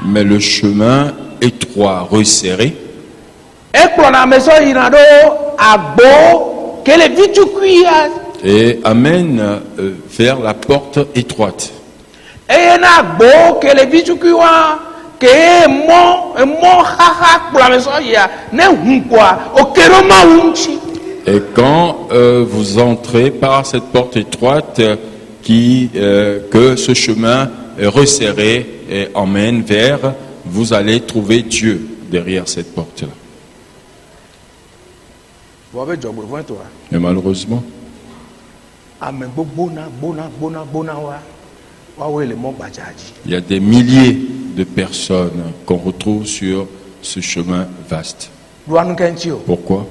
Mais le chemin étroit, resserré, et amène vers la porte étroite. Et quand vous entrez par cette porte étroite, que ce chemin resserré emmène vers, vous allez trouver Dieu derrière cette porte-là. Mais malheureusement, il y a des milliers de personnes qu'on retrouve sur ce chemin vaste. Pourquoi?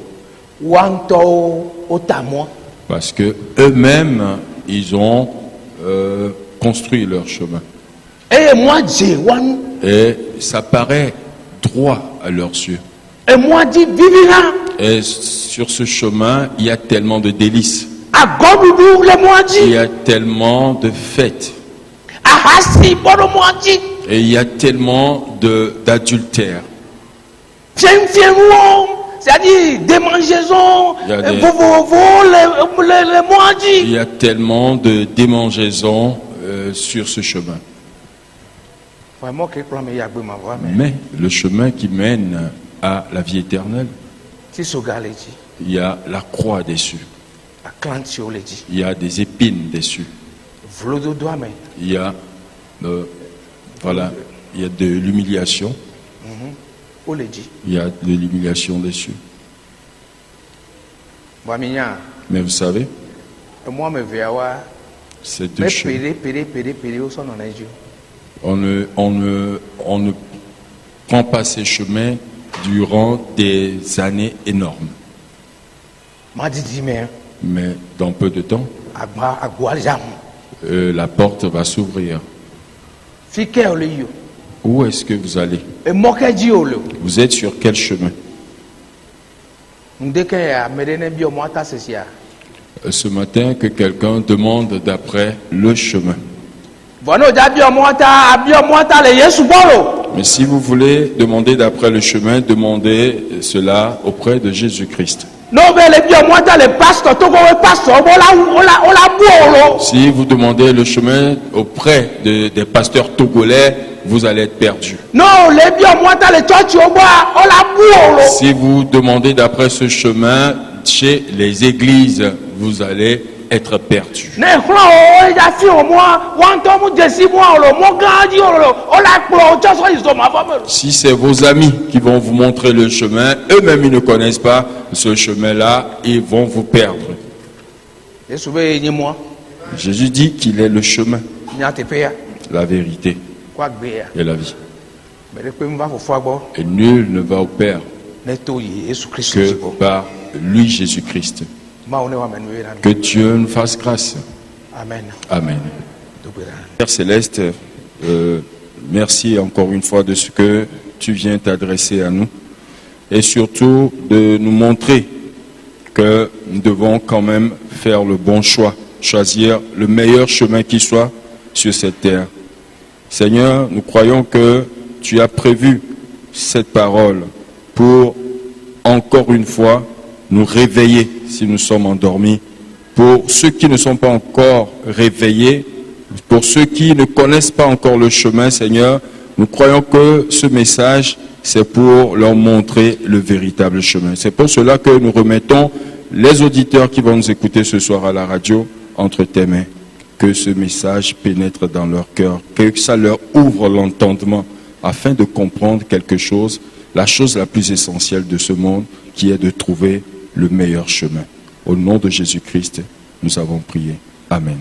Parce que eux-mêmes, ils ont construit leur chemin. Et ça paraît droit à leurs yeux. Et sur ce chemin, il y a tellement de délices. Il y a tellement de fêtes. Et il y a tellement d'adultère. C'est-à-dire démangeaisons, il y a tellement de démangeaisons sur ce chemin. Mais le chemin qui mène à la vie éternelle, il y a la croix dessus. Il y a des épines dessus. Il y a il y a de l'humiliation. Il y a de l'humiliation dessus. Mais vous savez, ces deux chemins, on ne prend pas ces chemins durant des années énormes. Mais dans peu de temps, la porte va s'ouvrir. Où est-ce que vous allez? Vous êtes sur quel chemin? Ce matin, que quelqu'un demande d'après le chemin. Mais si vous voulez demander d'après le chemin, demandez cela auprès de Jésus-Christ. Si vous demandez le chemin auprès des pasteurs togolais, vous allez être perdu. Si vous demandez d'après ce chemin chez les églises, vous allez être perdu. Si c'est vos amis qui vont vous montrer le chemin, eux-mêmes ils ne connaissent pas ce chemin-là, ils vont vous perdre. Jésus dit qu'il est le chemin, la vérité et la vie. Et nul ne va au Père que par lui, Jésus-Christ. Que Dieu nous fasse grâce. Amen. Amen. Père Céleste, merci encore une fois de ce que tu viens t'adresser à nous. Et surtout de nous montrer que nous devons quand même faire le bon choix. Choisir le meilleur chemin qui soit sur cette terre. Seigneur, nous croyons que tu as prévu cette parole pour encore une fois nous réveiller si nous sommes endormis. Pour ceux qui ne sont pas encore réveillés, pour ceux qui ne connaissent pas encore le chemin, Seigneur, nous croyons que ce message, c'est pour leur montrer le véritable chemin. C'est pour cela que nous remettons les auditeurs qui vont nous écouter ce soir à la radio entre tes mains. Que ce message pénètre dans leur cœur, que ça leur ouvre l'entendement afin de comprendre quelque chose, la chose la plus essentielle de ce monde, qui est de trouver le meilleur chemin. Au nom de Jésus-Christ, nous avons prié. Amen.